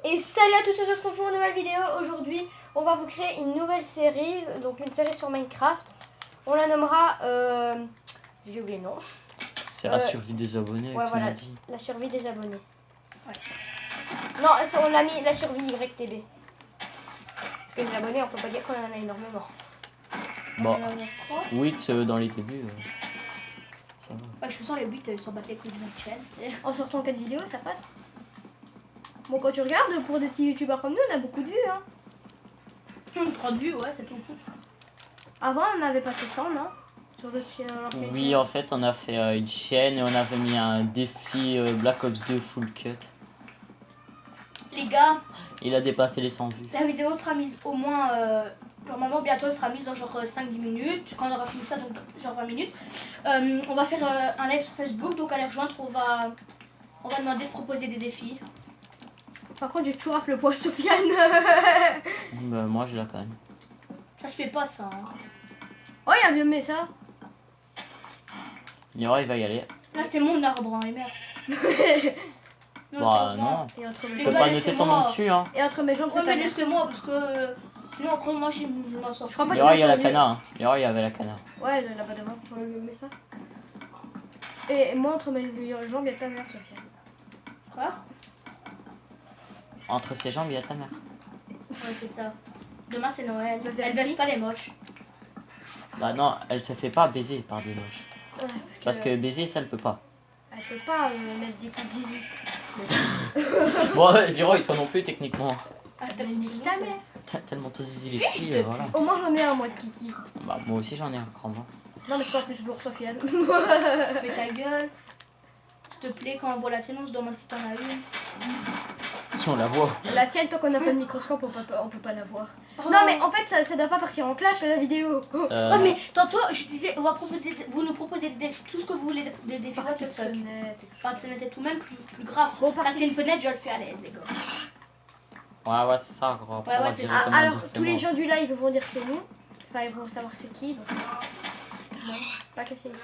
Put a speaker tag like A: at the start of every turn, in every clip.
A: Et salut à tous, on se retrouve pour une nouvelle vidéo. Aujourd'hui, on va vous créer une nouvelle série, donc une série sur Minecraft. On la nommera, j'ai oublié le nom.
B: C'est la survie des abonnés,
A: ouais,
B: tu
A: voilà,
B: m'as dit.
A: la survie des abonnés. Ouais. Non, on l'a mis la survie YTB. Parce que les abonnés, on peut pas dire qu'on en a énormément.
B: Bon,
A: On en a 3.
B: 8 dans les débuts, ça va.
C: Ouais, je sens les 8, ils s'en battent les couilles de notre chaîne.
A: En sortant 4 vidéos, ça passe. Bon, quand tu regardes, pour des petits youtubeurs comme nous, on a beaucoup de vues. Hein.
C: 3 de vues, ouais, c'est tout.
A: Avant, on n'avait pas fait 100, non? Sur d'autres chaînes.
B: Oui, en fait, on a fait une chaîne et on avait mis un défi Black Ops 2 full cut.
C: Les gars,
B: Il a dépassé les 100 vues.
C: la vidéo sera mise au moins, normalement bientôt elle sera mise dans genre 5-10 minutes. Quand on aura fini ça, donc genre 20 minutes. On va faire un live sur Facebook, donc allez rejoindre, on va demander de proposer des défis.
A: Par contre, j'ai toujours rafle le poids, Sofiane.
B: Bah, moi, j'ai la canne.
C: Ça se fait pas ça. Hein.
A: Oh, il a bien mis ça.
B: Nira, il va y aller.
C: Là c'est mon arbre, hein, et merde.
B: Bah,
C: sérieusement.
B: non.
A: Et entre mes
B: Tu
C: Les
B: peux
C: gars,
B: pas noter ton nom
C: laissez-moi.
B: dessus, hein.
A: Et entre mes jambes,
C: Ouais,
A: c'est
C: mais
A: ta mère.
C: laissez-moi parce que sinon après moi je m'en sors.
A: Je crois pas
B: Nira,
A: qu'il
B: il y a la
A: entendu.
B: cana, hein. Nira, il y avait la cana.
A: Ouais, là-bas devant, je vais lui mettre ça. Et moi, entre mes jambes, il y a ta mère, Sofiane.
C: Quoi?
B: Entre ses jambes, il y a ta mère.
C: Ouais, c'est ça. Demain c'est Noël.
A: Le
C: Elle baisse pas les moches.
B: Bah non, elle se fait pas baiser par des moches.
A: Ouais,
B: Parce que baiser, ça, elle peut pas.
A: Elle peut pas mettre des coups de zizi.
B: Bon, Nira, toi non plus, techniquement.
C: Ah, t'as une
A: Ta mère.
B: Tellement ton zizi, les petits, voilà.
A: Au moins, j'en ai un, moi, de kiki.
B: Bah, moi aussi, j'en ai un grand.
A: Non, mais c'est pas plus pour Sofiane.
C: Mais ta gueule. S'il te plaît, quand on voit la télé, on se demande si t'en as une.
B: Si on la voit.
A: La tienne, tant qu'on n'a pas de microscope, on peut pas la voir.
C: Oh.
A: Non, mais en fait, ça doit pas partir en clash, la vidéo.
C: Oh, mais tantôt, je disais, on va proposer, vous nous proposez des défis, tout ce que vous voulez, des défis what the fuck. Pas de fenêtre et tout, même plus grave.
A: Bon,
C: Là, c'est une fenêtre, je le fais à l'aise, les gars.
B: Ouais, c'est ça, gros.
C: Ouais, c'est ça.
A: Alors, tous les gens du live vont dire que c'est nous. Enfin, ils vont savoir c'est qui. Donc... Non, pas que c'est nous.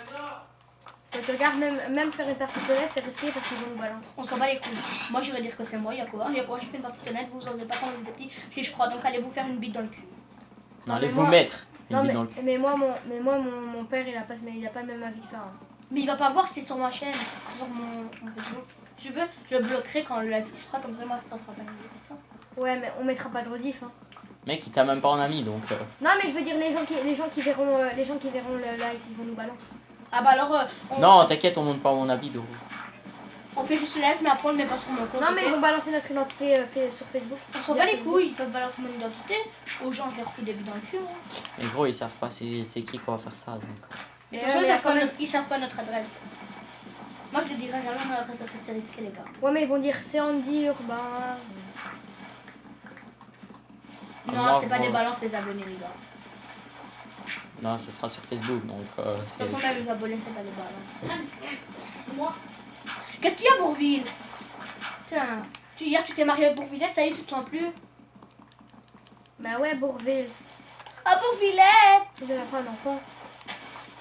A: Quand tu regardes, même faire une partie fenêtre, c'est risqué parce qu'ils vont nous balancer.
C: On s'en bat les couilles. Moi, je vais dire que c'est moi, il y a quoi? Je fais une partie fenêtre, vous en avez pas quand vous êtes petits, si je crois. Donc, allez vous faire une bite dans le cul.
B: Non,
A: Non,
B: allez
A: mais
B: vous
A: moi-
B: mettre une
A: Non,
B: bille
A: mais,
B: dans le cul.
A: mais moi, mon père, il a pas le même avis que ça. Hein.
C: Mais il va pas voir, c'est sur ma chaîne, c'est sur mon Facebook. Je veux, je bloquerai quand le live se fera, comme ça, moi, ça fera pas une vidéo ça.
A: Ouais, mais on mettra pas de rediff. Hein.
B: Mec, il t'a même pas en ami, donc...
A: Non, mais je veux dire, les gens qui verront le live, ils vont nous balancer.
C: Ah bah alors,
B: Non, t'inquiète, on monte pas mon habit, Doro.
C: on fait juste le live, mais après on le met pas sur mon compte.
A: Non, mais
C: ok?
A: ils vont balancer notre identité sur Facebook.
C: On s'en bat les couilles, ils peuvent balancer mon identité. Aux gens, je les refous des buts dans le cul. Hein.
B: Mais gros, ils savent pas c'est qui qu'on va faire ça, donc...
C: Mais de
A: Mais
C: toute façon,
A: ouais, mais
C: ils savent pas notre adresse. Moi, je ne dirai jamais notre adresse parce que c'est risqué, les gars.
A: Ouais, mais ils vont dire c'est Andy Urbain.
C: Non,
B: moi,
C: c'est pas
B: moi-
C: des balances, les abonnés, les gars.
B: Non, ce sera sur Facebook, donc...
C: De
B: c'est...
C: toute façon, même les abonnés, c'est pas des balances. Excusez-moi. Qu'est-ce qu'il y a, Bourville? Tiens, hier, tu t'es marié avec Bourvillette, ça y est, tu te sens plus?
A: Bah ouais, Bourville.
C: Ah, Bourvillette!
A: C'est la fin d'enfant.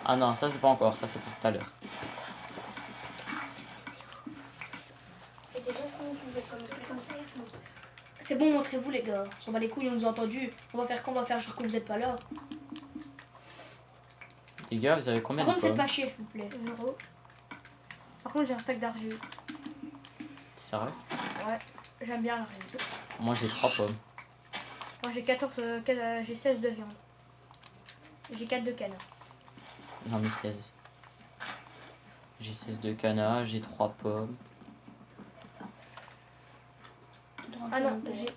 B: Ah non, ça c'est pas encore, ça c'est pour tout à l'heure.
C: C'est bon, montrez-vous, les gars. On s'en bat les couilles, on nous a entendus. On va faire quoi? On va faire genre que vous êtes pas là.
B: Les gars, vous avez combien
C: Par
B: de
C: contre, faites
B: pommes?
C: pas chier, s'il vous plaît.
A: 0. Par contre, j'ai un stack d'argile.
B: C'est sérieux?
A: Ouais, j'aime bien l'argile.
B: Moi j'ai 3 pommes.
A: Moi, j'ai 16 de viande. J'ai 4 de canard.
B: J'en ai 16. J'ai 16 de canard, j'ai 3 pommes.
A: Ah non, j'ai...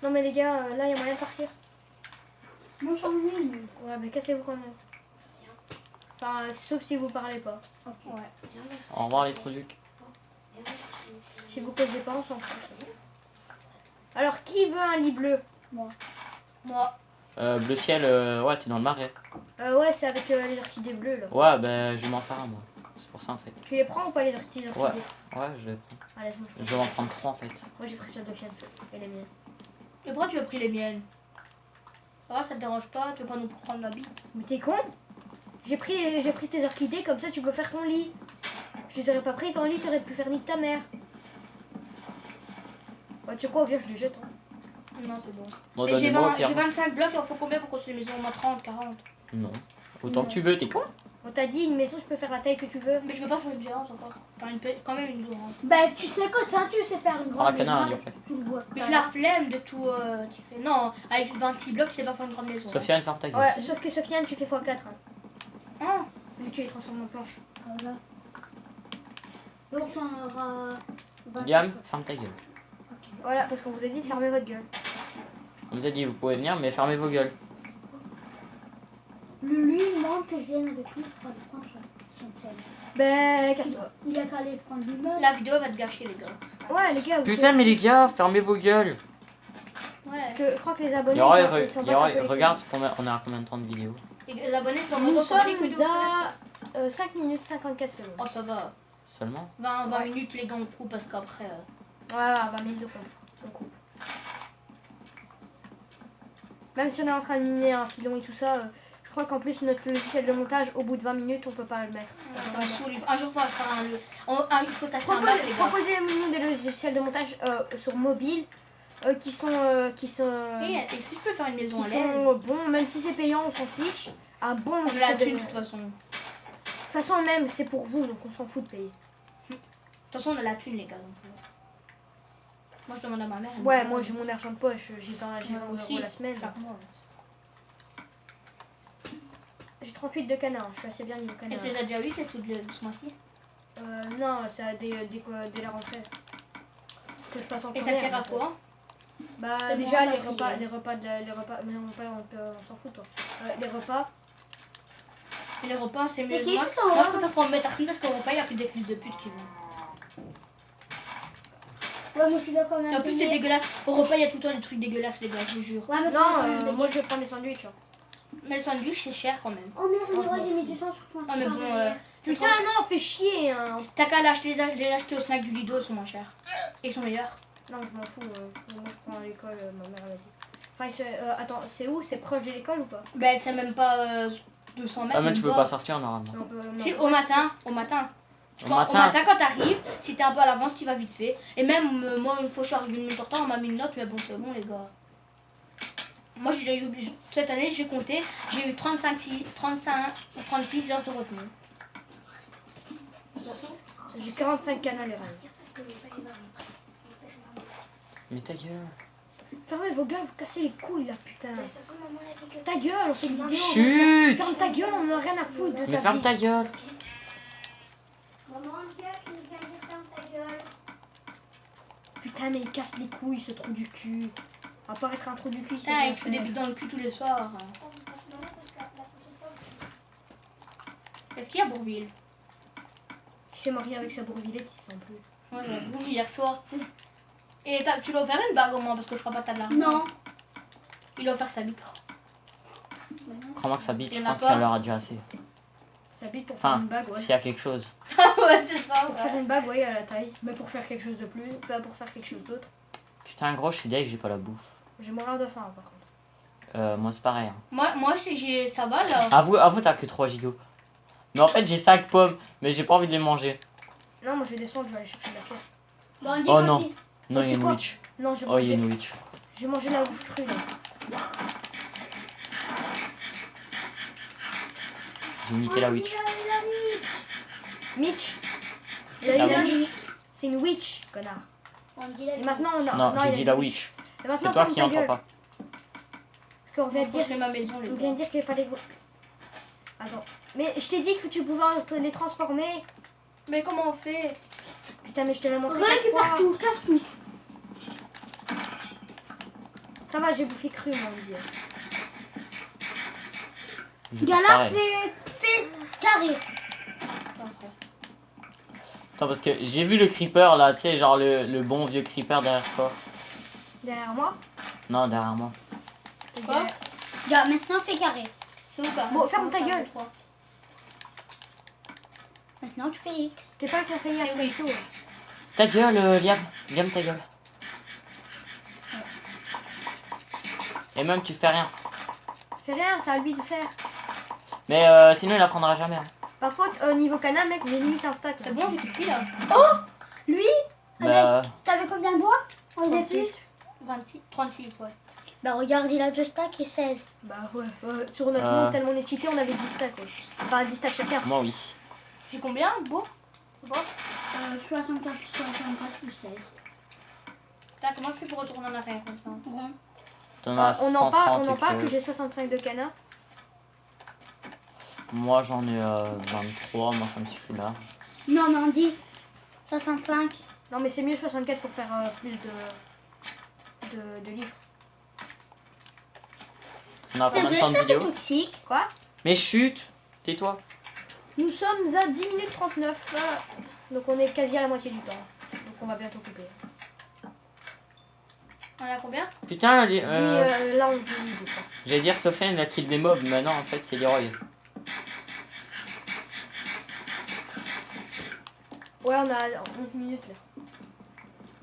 A: Non mais les gars, là, il y a moyen de partir.
C: Moi, j'en ai une.
A: Ouais, mais cassez-vous quand même. Enfin, sauf si vous parlez pas.
C: Ouais.
B: Au revoir les trucs.
A: Si vous causez pas, on s'en fout. Alors, qui veut un lit bleu?
C: Moi.
B: Bleu ciel, ouais, t'es dans le marais.
A: Ouais, c'est avec les orchidées bleues, là.
B: Ouais, ben je vais m'en faire un moi. C'est pour ça en fait.
A: Tu les prends ou pas, les orchidées?
B: Ouais, ouais, je vais
A: Allez,
B: je vais en prendre 3 en fait.
A: moi, j'ai pris celle de fiancé et les miennes.
C: Et pourquoi tu as pris les miennes? Ah, ça te dérange pas? Tu veux pas nous prendre la bite?
A: Mais t'es con? J'ai pris tes orchidées, comme ça tu peux faire ton lit. Je les aurais pas pris, ton lit, t'aurais pu faire ni de ta mère. Bah, tu sais quoi, au pire, je les jette. Hein.
C: Non, c'est bon.
B: Bon,
C: Mais j'ai
B: donne-moi au pire.
C: 25 blocs, il en faut combien pour construire une maison? Au moins 30, 40.
B: Non. Autant que tu veux, t'es con.
A: On t'a dit, une maison, tu peux faire la taille que tu veux.
C: Mais je veux pas faire une géante encore. Enfin, quand même une grande.
D: Bah, tu sais que ça, tu sais faire une
B: Prends la
D: grande
B: canne à
D: maison.
B: Lyon, après.
D: Tu le vois.
C: Mais j'ai la flemme de tout tirer. Non, avec 26 blocs, tu sais pas faire une grande maison.
B: Sofiane, ferme ta gueule.
A: Ouais, sauf que Sofiane, tu fais x4. Hein.
C: Ah,
A: Vu que tu les transformes en planche.
D: Voilà. Donc, on aura... 25.
B: Liam, ferme ta gueule.
A: Voilà, parce qu'on vous a dit de fermer votre gueule.
B: On vous a dit, vous pouvez venir, mais fermez vos gueules.
D: Lui, il demande que je vienne avec lui pour aller prendre son tel.
A: Ben, casse-toi.
D: Il a qu'à aller le prendre lui-même.
C: la vidéo va te gâcher, les gars.
A: Ouais, les gars, vous
B: Putain, mais les gars, fermez vos gueules.
C: Ouais.
A: Parce que je crois que les abonnés.
B: Yora,
A: ils sont pas très
B: regarde, on a combien de temps de vidéo?
C: Les abonnés sont en
A: Nous
C: mode
A: sommes
C: automatique, vidéo.
A: à 5 minutes 54 secondes.
C: Oh, ça va.
B: Seulement?
C: 20
A: Ouais.
C: minutes, les gars, on coupe parce qu'après.
A: Voilà, 20 minutes de compte. On coupe. Même si on est en train de miner un filon et tout ça, je crois qu'en plus notre logiciel de montage, au bout de 20 minutes, on peut pas le mettre.
C: Ça me saoule. Un jour, il faut faire il faut s'acheter un Mac, les gars.
A: Proposez-nous des logiciels de montage sur mobile qui sont
C: Et si je peux faire une maison à l'aise,
A: bons, même si c'est payant, on s'en fiche. Un bon
C: on a la
A: logiciel de
C: thune de
A: montage.
C: toute façon. De
A: De toute façon, même c'est pour vous, donc on s'en fout de payer.
C: toute façon, on a la thune, les gars. Donc, moi, je demande à ma mère. elle me
A: Ouais,
C: dit,
A: moi j'ai mon argent de poche, j'ai 20 euros
C: aussi,
A: la semaine.
C: chaque mois.
A: J'ai 38 de canard, je suis assez bien niveau
C: Et
A: canard.
C: tu les as déjà eu, tes sous de ce mois-ci?
A: Non, ça dès la rentrée. Que je passe en
C: Et ça
A: première,
C: tire à
A: donc,
C: quoi?
A: Bah
D: C'est
A: déjà
D: bon,
A: les
D: t'as
A: repas,
D: pris,
A: les repas, mais on s'en fout toi. Les repas,
C: Et les repas, c'est mieux.
D: C'est qui
C: Moi,
D: tout en
C: moi, je
D: haut?
C: préfère prendre mes tartines parce qu'au repas, il n'y a que des fils de pute qui vont.
D: Ouais, mais tu dois quand même
C: Et en plus, c'est
D: payer.
C: dégueulasse. Au repas, il y a tout le temps des trucs dégueulasses, les gars, je vous jure.
D: Ouais, mais tu dois
A: non,
D: quand même payer.
A: moi je vais prendre les sandwichs. Hein.
C: Mais le sandwich, c'est cher quand même.
D: Oh merde, Nora, j'ai mis du sang sur ton
C: Ah, mais bon,
D: chandail.
C: c'est
A: Putain non, fais chier hein.
C: T'as qu'à l'acheter, les acheter au snack du Lido, ils sont moins chers. Et ils sont meilleurs.
A: Non, je m'en fous. Moi je prends à l'école, ma mère l'a dit. Enfin, attends, c'est où? C'est proche de l'école ou pas?
C: Ben, c'est même pas 200 mètres.
B: Ah, mais
C: même
B: tu peux pas sortir normalement.
A: Non,
C: Si, au matin.
B: Au matin.
C: Quand t'arrives, si t'es un peu à l'avance, tu vas vite fait. Et même moi, une fois je suis arrivée une minute en retard, on m'a mis une note, mais bon, c'est bon, les gars. Moi, j'ai eu, cette année, j'ai compté, j'ai eu 35 ou 36 heures de retenue.
A: J'ai 45 canals les reins.
B: Mais ta gueule.
A: Fermez vos gueules, vous cassez les couilles là, putain. Ta gueule, on fait une vidéo.
B: Chut!
A: Ferme ta gueule, on en a rien à foutre de
B: Mais
A: ta
B: ferme
A: vie.
B: ta gueule.
D: Maman, tu viens de dire ferme ta gueule.
A: Putain, mais il casse les couilles, ce trou du cul. À part être un trou du cul, c'est
C: Putain,
A: bien
C: il se fait des
A: fait.
C: bites dans le cul tous les soirs. Est-ce qu'il y a Bourville?
A: Il s'est marié avec sa bourvillette, il s'en plus.
C: Moi, j'avoue, hier soir, tu sais. Et tu l'as offert une bague au moins, parce que je crois pas que t'as de l'argent.
D: Non.
C: Il a offert sa bite.
B: Crois-moi que sa bite,
C: Il y
B: je
C: en a
B: pense
C: pas.
B: qu'elle aura déjà assez.
A: Ça bite pour faire
B: Enfin,
A: une bague, ouais.
B: s'il y a quelque chose.
C: Ouais, c'est ça.
A: Pour faire une bague, ouais, à la taille. Mais pour faire quelque chose de plus, pas pour faire quelque chose d'autre.
B: Putain, gros, je suis deg, j'ai pas la bouffe.
A: J'ai mourir de faim, par contre.
B: Moi, c'est pareil. Hein.
C: Moi ça va là.
B: Avoue, t'as que 3 gigots. Mais en fait, j'ai 5 pommes, mais j'ai pas envie de les manger.
A: Non, moi je vais descendre, je vais aller chercher de la pierre.
D: Bon, dis
B: Oh
D: quoi,
B: non.
D: dis.
B: Non, il y a une
A: quoi
B: witch.
A: Non, je
B: Oh, il y a
A: vais
B: une witch.
A: manger la bouffe crue là.
B: J'ai niqué la witch.
A: Mitch.
B: La
A: Il a
B: witch.
A: dit- C'est une witch, connard.
D: On dit la
A: Et maintenant on a.
B: Non, j'ai
A: il a
B: dit la witch.
A: Et maintenant,
B: C'est toi
A: ferme
B: qui
A: ta
B: entends
A: gueule,
B: pas.
A: Parce qu'on vient
C: Je
A: de dire,
C: construis ma maison, les
A: on vient
C: gars.
A: de dire qu'il fallait. Attends. Mais je t'ai dit que tu pouvais les transformer.
C: Mais comment on fait?
A: Putain, mais je te l'ai montré 4
D: Récupère
A: fois.
D: tout, casse tout.
A: Ça va, j'ai bouffé cru, moi, je veux dire.
B: J'ai fait
D: Gala,
B: pareil.
D: fais carré.
B: Attends, parce que j'ai vu le creeper là, tu sais, genre le bon vieux creeper derrière toi.
A: Derrière moi.
B: Non, derrière moi.
C: Quoi?
D: Gars, maintenant fais carré.
C: C'est où,
A: Bon, ferme ta gueule.
D: Maintenant tu fais X.
A: T'es pas le conseiller à faire les choses.
B: Ta gueule, Liam. Liam, ta gueule. Et même, tu fais rien.
A: Fais rien, c'est à lui de faire.
B: Mais sinon, il apprendra jamais. Hein.
A: Par contre, niveau canal, mec, j'ai limite un stack. là.
C: C'est bon, j'ai tout pris là.
D: Lui,
B: Bah,
D: t'avais combien de bois? On est plus
C: 26, 36, ouais.
D: Bah regarde, il a 2 stacks et 16.
A: Bah ouais, sur notre monde, tellement on est cheaté, on avait 10 stacks. Ouais. Enfin 10 stacks chacun.
B: Moi, oui.
C: J'ai combien, Beau?
D: 64 plus 64 plus 16.
C: Putain, comment je fais pour retourner en arrière comme ça?
D: Rond.
B: T'en as
A: On en
B: 130
A: parle que j'ai 65 de canard.
B: Moi, j'en ai 23. Moi, ça me suffit large.
D: Non, mais on dit 65.
A: Non mais c'est mieux 64 pour faire plus de livres.
B: On a
D: C'est
B: combien de
D: vrai
B: temps
D: que
B: de
D: ça c'est
B: vidéo?
D: toxique.
A: Quoi?
B: Mais chut! Tais-toi.
A: Nous sommes à 10 minutes 39. Donc on est quasi à la moitié du temps. Donc on va bientôt couper.
C: On est à combien?
B: Putain,
A: Là on dit je crois.
B: j'allais dire Sofiane, il a kill des mobs. Mais non, en fait, c'est Leroy.
A: Ouais on a 11 minutes là.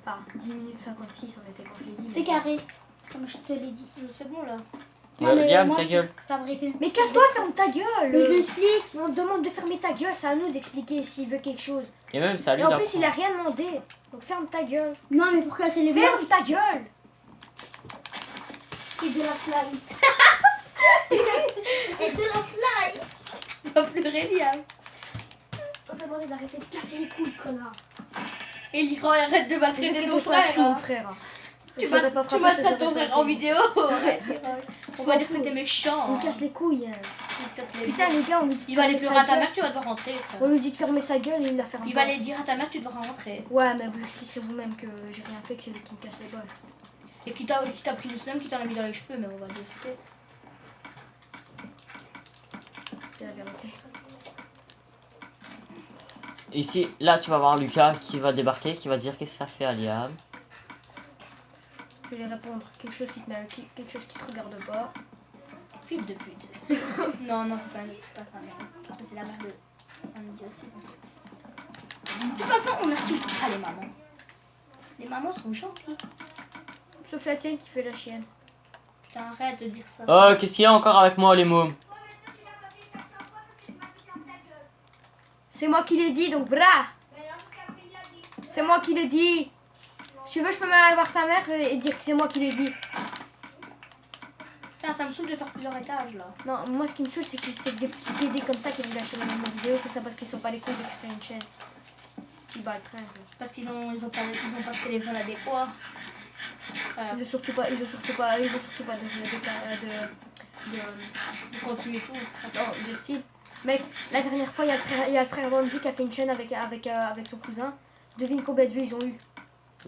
A: Enfin 10 minutes 56 on était quand je l'ai dit.
D: C'est carré, comme je te l'ai dit.
C: C'est bon, là.
D: Non, mais
B: Liam,
D: moi,
B: ta gueule.
D: Fabriquer.
A: Mais casse-toi, ferme ta gueule.
D: Mais je l'explique.
A: On te demande de fermer ta gueule, c'est à nous d'expliquer s'il veut quelque chose.
B: Et même, ça lui
A: Et en
B: d'apprendre.
A: plus il a rien demandé. Donc ferme ta gueule.
D: Non, mais pour casser les blocs,
A: Ferme ta gueule.
D: c'est de la slime. C'est de la slime.
C: Tu vas pleurer, Liam.
A: On t'a demandé d'arrêter de casser les couilles, connard.
C: Et Leroy, arrête de maltraiter nos
A: Mon
C: frères.
A: frère.
C: Tu
A: Je l'aurais pas frappé, ça
C: maltraites
A: serait
C: ton
A: pas
C: frère en
A: fait.
C: vidéo. Arrête, Leroy. On va dire que t'es
A: On
C: méchant.
A: me casse les couilles.
C: Putain,
A: Putain les gars, on lui dit de
C: il va aller
A: fermer
C: pleurer à
A: sa
C: ta
A: gueule.
C: mère, tu vas devoir rentrer. frère.
A: On lui dit de fermer sa gueule et il la ferme.
C: Il
A: pas.
C: va aller dire à ta mère, tu devras rentrer.
A: Ouais, mais vous expliquerez vous-même que j'ai rien fait, que c'est lui qui me casse les balles.
C: Et qui t'a pris le slam, qui t'en a mis dans les cheveux, mais on va le dire.
A: C'est la vérité.
B: Ici, là, tu vas voir Lucas qui va débarquer, qui va dire qu'est-ce que ça fait à Liam.
A: Je vais lui répondre quelque chose qui te met, quelque chose qui te regarde pas.
C: Fils de pute. Non, non, c'est pas ça, mais c'est la mère de. On me dit aussi. De toute façon, on insulte pas les mamans. Les mamans sont gentilles.
A: Sauf la tienne qui fait la chienne.
C: Putain, arrête de dire ça.
B: Oh, qu'est-ce qu'il y a encore avec moi, les mômes?
A: C'est moi qui l'ai dit, donc bra. C'est moi qui l'ai dit. Si tu veux, je peux même aller voir ta mère et dire que c'est moi qui l'ai dit.
C: Putain, ça me saoule de faire plusieurs étages là.
A: Non, moi ce qui me saoule, c'est que c'est des petits PD comme ça qui vont gâcher la même vidéo, tout ça parce qu'ils sont pas les couilles de créer une chaîne. Qui bat le train. Quoi.
C: Parce qu'ils ont pas de téléphone adéquat.
A: Ils ont surtout pas de
C: Contenu et tout.
A: de style. Mec, la dernière fois, il y a le frère Bandy qui a fait une chaîne avec son cousin. Devine combien de vues ils ont eu?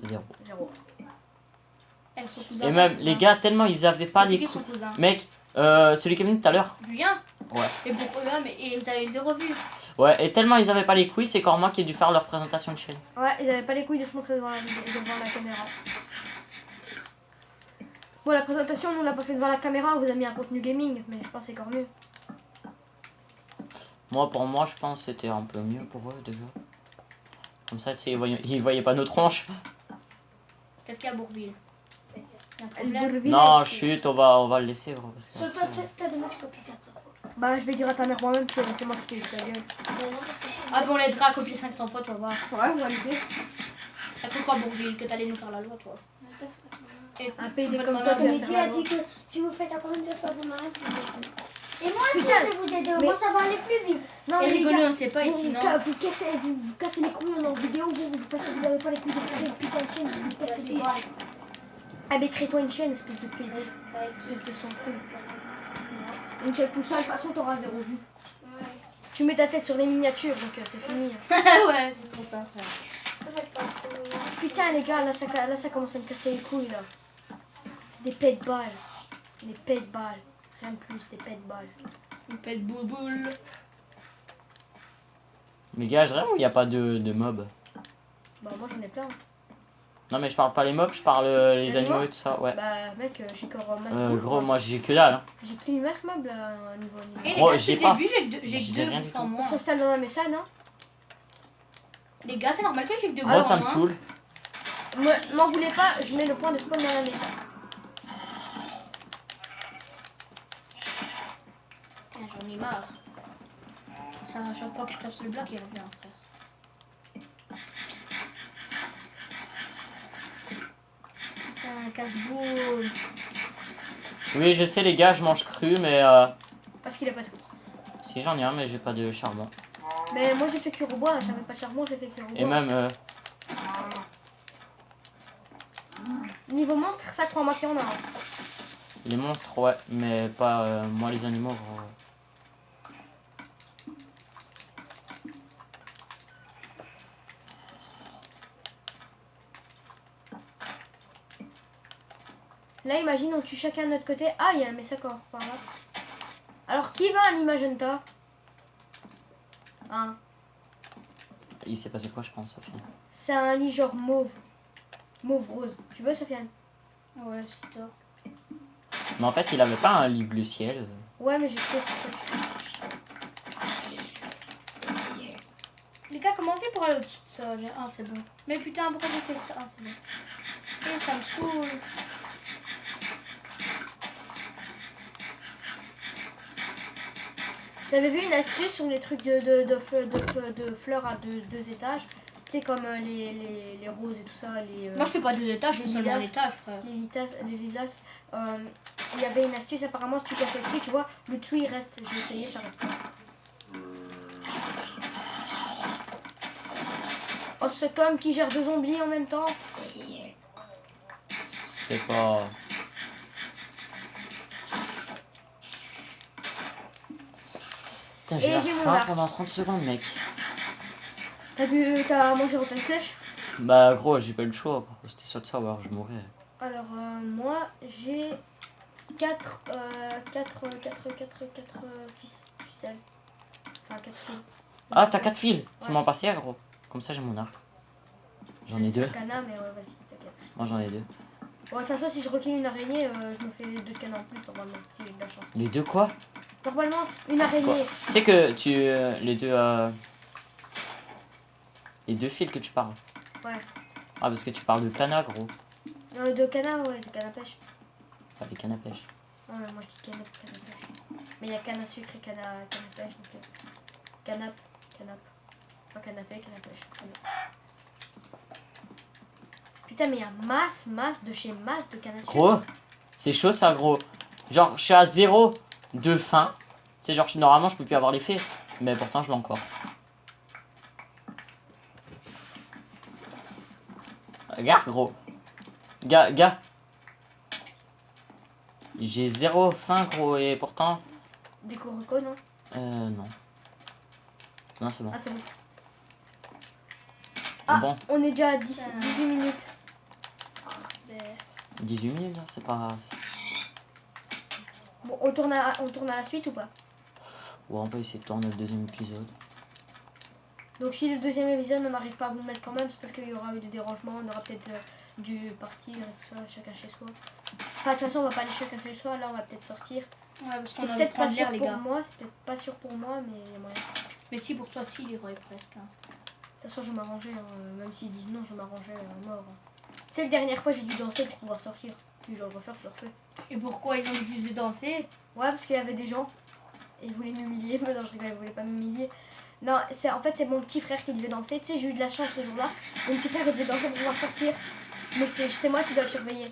B: 0.
A: 0.
C: Elle, son cousin.
B: Et même, les gars, tellement ils avaient pas
C: C'est
B: les
C: qui
B: coups.
C: son cousin?
B: Mec, celui qui est venu tout à l'heure.
C: Julien?
B: Ouais.
C: Et pour eux, mais t'as eu 0 vue.
B: Ouais, et tellement ils avaient pas les couilles, c'est encore moi qui ai dû faire leur présentation de chaîne.
A: Ouais, ils avaient pas les couilles de se montrer devant la caméra. Bon, la présentation, nous on l'a pas fait devant la caméra, on vous a mis un contenu gaming, mais je pense que c'est encore mieux.
B: Moi, pour moi, je pense que c'était un peu mieux pour eux déjà. Comme ça, tu sais, ils voyaient pas nos tronches.
C: Qu'est-ce qu'il y a à Bourville? Il y a un
A: Elle
C: problème?
A: Bourville,
B: Non,
A: elle-
B: chut, on va le laisser, gros. Parce que,
D: T'as demandé de copier ça.
A: Bah, je vais dire à ta mère moi-même que c'est moi qui t'ai dit ta gueule.
C: Ah bon, on l'aidera à copier 500 fois, tu vas voir.
A: Ouais, on va l'aider.
C: T'as cru quoi, Bourville? Que t'allais nous faire la loi, toi? Et
A: Un PD
C: tu
A: comme
C: vas
A: toi,
C: demander-
D: Mehdi a dit que si vous faites encore une seule fois, vous m'arrêtez. Et moi aussi,
A: Putain,
D: je vais vous aider.
A: mais-
D: Moi, ça va aller plus vite.
A: Non,
C: Et
A: mais les
C: rigoler,
A: gars,
C: on sait pas
A: vous,
C: ici,
A: vous,
C: non?
A: vous cassez les couilles en vidéo, parce que vous avez pas les couilles de créer une putain de chaîne, vous cassez les couilles. Ah, mais crée-toi une chaîne, espèce de PD. Espèce de son cul. Une chaîne tout seul, de toute façon, t'auras 0 vue. Tu mets ta tête sur les miniatures, donc c'est fini.
C: Ouais, c'est trop ça.
A: Putain, les gars, là ça commence à me casser les couilles, là. C'est des pets de balles. Des pets de balles. Rien de plus, des pets de balles.
C: Une pète bouboule.
B: Mais gars, vraiment, il n'y a pas de mobs.
A: Bah, moi j'en ai plein.
B: Non, mais je parle pas les mobs, je parle les
A: Les
B: animaux
A: animaux
B: et tout ça, ouais.
A: Bah, mec, j'ai encore même.
B: Gros, moi j'ai que dalle. Hein.
A: J'ai qu'une mère mob là, au niveau
C: Et les
A: animal.
B: Oh,
C: gars,
B: j'ai
C: depuis
B: pas.
C: le début, j'ai
B: J'ai
C: que
B: rien
C: deux
B: du
C: fois
B: tout.
A: On
C: moins.
A: s'installe dans la message, hein.
C: Les gars, c'est normal que j'ai que deux
B: Moi,
C: fois
B: ça me
C: moins.
B: saoule.
A: M'en voulez pas, je mets le point de spawn dans la message.
C: Ah, j'en ai marre. Ça, à chaque fois que je casse le bloc, il revient, frère. un casse-boule.
B: Oui, je sais les gars, je mange cru, mais
A: Parce qu'il a pas de four.
B: si j'en ai un, mais j'ai pas de charbon.
A: Mais moi j'ai fait cuire au bois, j'avais pas de charbon, j'ai fait cuire au bois.
B: Et même,
A: Niveau monstre, ça crois-moi qu'il y en a.
B: les monstres, ouais, mais pas moi les animaux. Gros.
A: Là, imagine, on tue chacun de notre côté. Ah, il y a un messacor par là. Alors, qui va à l'Imagenta? Hein?
B: Il s'est passé quoi, je pense, Sophie?
A: C'est un lit genre mauve. Mauve rose. Tu veux, Sofiane?
C: Ouais, c'est tort.
B: Mais en fait, il avait pas un lit bleu ciel.
A: Ouais, mais j'ai fait ce truc.
C: Les gars, comment on fait pour aller au-dessus de ça? Ah, c'est bon. Mais putain, pourquoi j'ai fait ça? Ah, c'est bon. Et ça me saoule.
A: T'avais vu une astuce sur les trucs de fleurs à deux étages? Tu sais, comme les roses et tout ça, les...
C: Moi, je fais pas 2 étages, je fais
A: les
C: seulement
A: lilas.
C: l'étage, frère.
A: les lilas. Il y avait une astuce, apparemment, si tu casses le dessus, tu vois, le dessous il reste. J'ai essayé, ça reste pas. Oh, c'est comme qui gère 2 zombies en même temps.
B: C'est pas. Putain,
A: Et
B: j'ai la
A: j'ai mon
B: faim
A: arc.
B: pendant 30 secondes, mec.
A: T'as mangé autant de flèches?
B: Bah, gros, j'ai pas eu le choix, quoi. C'était soit de ça, ou alors je mourrais.
A: Alors, moi, j'ai 4 ficelles. Enfin, 4 fils.
B: Ah, t'as 4 fils. C'est
A: Ouais.
B: mon passé, gros. Comme ça, j'ai mon arc. J'en ai 2.
A: Cana, mais ouais, vas-y, t'inquiète.
B: Moi, j'en ai 2.
A: Bon, de toute façon, si je recule une araignée, je me fais 2 de canne en plus, normalement, si j'ai de la chance.
B: Les 2 quoi?
A: Normalement, une araignée.
B: Tu sais que tu. Les 2 fils que tu parles.
A: Ouais.
B: Ah, parce que tu parles de cana, gros.
A: 2 canards, ouais, de canne à pêche.
B: Pas les cannes à pêche.
A: Ouais, moi je dis canne à pêche. Mais il y a canne à sucre et canne à pêche, donc canap. Pas canapé, canne à pêche. Canap. Putain, mais il y a masse de chez masse de canne à sucre.
B: Gros, c'est chaud ça, gros. Genre, je suis à 0 de faim. Tu sais, genre, normalement, je peux plus avoir l'effet. Mais pourtant, je l'ai encore. Regarde, gros. Gars. J'ai 0 faim, gros, et pourtant.
A: Des corocos, non?
B: Non. Non, c'est bon.
A: Ah, c'est bon. Ah,
B: Bon,
A: on est déjà à 18 minutes.
B: 18 minutes, hein, c'est pas.
A: Bon, on tourne à la suite ou pas?
B: Ouais, on peut essayer de tourner le deuxième épisode.
A: Donc si le deuxième épisode on n'arrive pas à vous mettre quand même, c'est parce qu'il y aura eu des dérangements, on aura peut-être dû partir et tout ça, chacun chez soi. Enfin, de toute façon on va pas aller chacun chez soi, là on va peut-être sortir.
C: Ouais, parce
A: C'est
C: qu'on a
A: peut-être pas
C: pas
A: sûr
C: l'air, les
A: pour
C: gars.
A: moi, c'est peut-être pas sûr pour moi, mais il y a moyen.
C: Mais si, pour toi, si, Leroy, presque. Hein.
A: De toute façon je m'arrangeais, même s'ils disent non, je m'arrangeais à mort. Tu sais, la dernière fois j'ai dû danser pour pouvoir sortir. Puis je le refais, je le refais.
C: Et pourquoi ils ont dit de danser?
A: Ouais, parce qu'il y avait des gens et ils voulaient m'humilier. Mais non, je rigole, ils voulaient pas m'humilier. Non, en fait, c'est mon petit frère qui devait danser. Tu sais, j'ai eu de la chance ce jour-là. Mon petit frère il devait danser pour pouvoir sortir. Mais c'est moi qui dois le surveiller.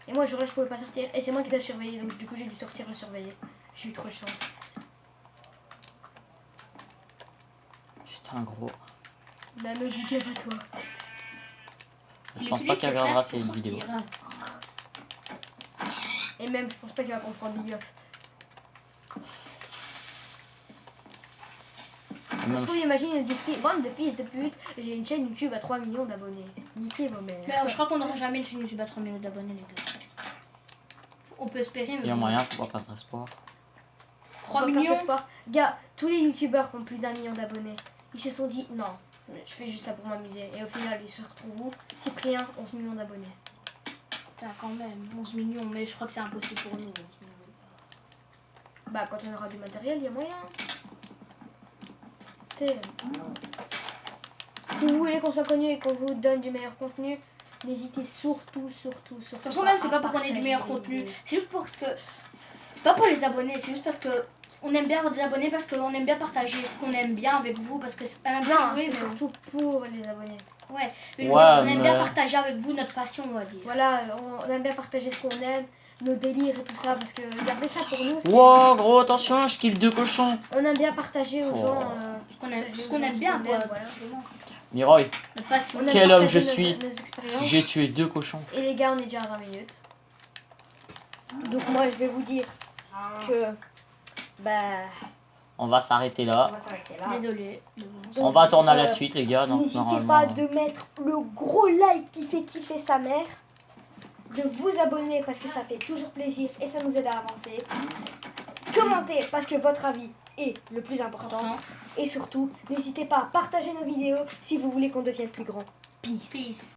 A: Et moi, le jour-là, je pouvais pas sortir. Et c'est moi qui dois le surveiller. Donc, du coup, j'ai dû sortir le surveiller. J'ai eu trop de chance.
B: Putain, gros.
A: Nano, du coup, pas toi.
B: Je
C: Il
B: pense
C: utilise
B: pas qu'il
C: ses
B: regardera
C: frères
B: cette
C: pour
B: vidéo.
C: sortir.
A: Et même, je pense pas qu'il va comprendre Big Up.
B: Et
A: Je
B: même-
A: trouve, imagine, bande de fils de pute. J'ai une chaîne YouTube à 3 millions d'abonnés. Niquez vos mères.
C: Mais je crois qu'on n'aura jamais une chaîne YouTube à 3 millions d'abonnés, les gars. On peut espérer, mais.
B: Il y a moyen, faut pas perdre espoir.
C: 3
A: Encore
C: millions.
A: plus fort. Gars, tous les youtubeurs qui ont plus d'1 million d'abonnés, ils se sont dit non, je fais juste ça pour m'amuser. Et au final, ils se retrouvent où? Cyprien, 11 millions d'abonnés.
C: Putain, quand même, 11 millions, mais je crois que c'est impossible pour nous. 11 millions.
A: Bah, quand on aura du matériel, il y a moyen. Tu sais. Si vous voulez qu'on soit connu et qu'on vous donne du meilleur contenu, n'hésitez surtout.
C: De toute façon, même, c'est pas pour qu'on ait du meilleur contenu. C'est juste parce que. C'est pas pour les abonnés, c'est juste parce que. On aime bien avoir des abonnés parce qu'on aime bien partager ce qu'on aime bien avec vous parce que c'est pas bien
A: Non,
C: jouer,
A: c'est
C: mais.
A: surtout pour les abonnés.
C: Ouais, mais
B: Ouais,
C: on aime bien
B: mais-
C: partager avec vous notre passion, on va dire.
A: Voilà, on aime bien partager ce qu'on aime, nos délires et tout ça, parce que garder ça pour nous,
B: Wow, gros, attention, je kiffe 2 cochons.
A: on aime bien partager aux
B: Oh.
A: gens.
C: Ce qu'on aime bien, quoi.
A: Voilà.
C: Vraiment.
B: Miroy,
C: Notre passion.
A: On aime
B: Quel homme
A: partager
B: je suis.
A: nos expériences.
B: j'ai tué 2 cochons.
A: Et les gars, on est déjà à 20 minutes. Donc moi, je vais vous dire que bah,
B: On va s'arrêter
A: on
B: là.
A: va s'arrêter là.
C: Désolé.
B: On va tourner à la
A: Euh,
B: suite, les gars. Donc,
A: N'hésitez
B: normalement,
A: pas de mettre le gros like qui fait kiffer sa mère, de vous abonner parce que ça fait toujours plaisir et ça nous aide à avancer. Commentez parce que votre avis est le plus important. Et surtout, n'hésitez pas à partager nos vidéos si vous voulez qu'on devienne plus grand. Peace.
C: Peace.